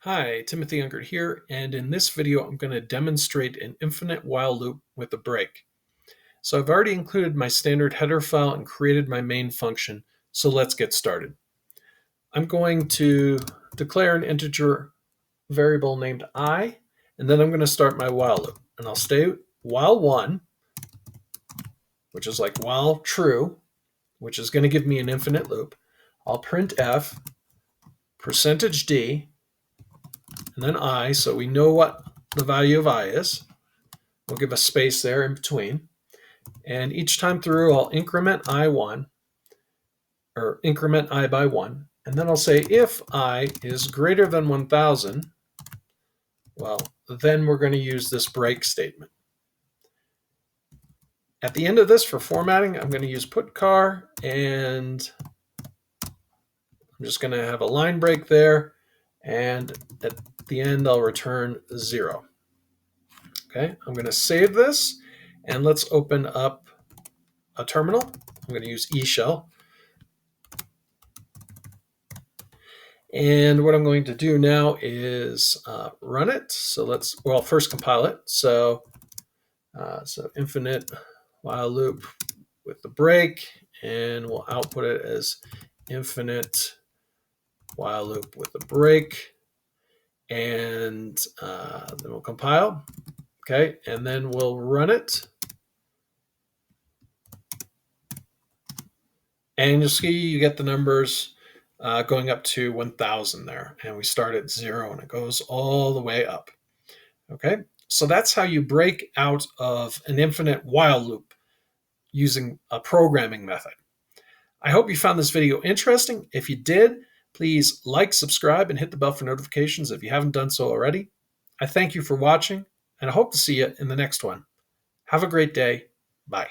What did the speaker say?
Hi, Timothy Unkert here, and in this video I'm going to demonstrate an infinite while loop with a break. So I've already included my standard header file and created my main function, so let's get started. I'm going to declare an integer variable named I, and then I'm going to start my while loop. And I'll say while 1, which is like while true, which is going to give me an infinite loop. I'll print f %d, and then I, so we know what the value of I is. We'll give a space there in between. And each time through, I'll increment I1, or increment I by 1. And then I'll say if I is greater than 1,000, well, then we're going to use this break statement. At the end of this, for formatting, I'm going to use put char, and I'm just going to have a line break there. And at the end, I'll return 0. Okay, I'm going to save this, and let's open up a terminal. I'm going to use eShell. And what I'm going to do now is run it. So let's, well, first compile it. So infinite while loop with the break, and we'll output it as infinite while loop with a break. And then we'll compile. Okay, and then we'll run it. And you'll see you get the numbers going up to 1,000 there. And we start at 0 and it goes all the way up. Okay, so that's how you break out of an infinite while loop using a programming method. I hope you found this video interesting. If you did, please like, subscribe, and hit the bell for notifications if you haven't done so already. I thank you for watching, and I hope to see you in the next one. Have a great day. Bye.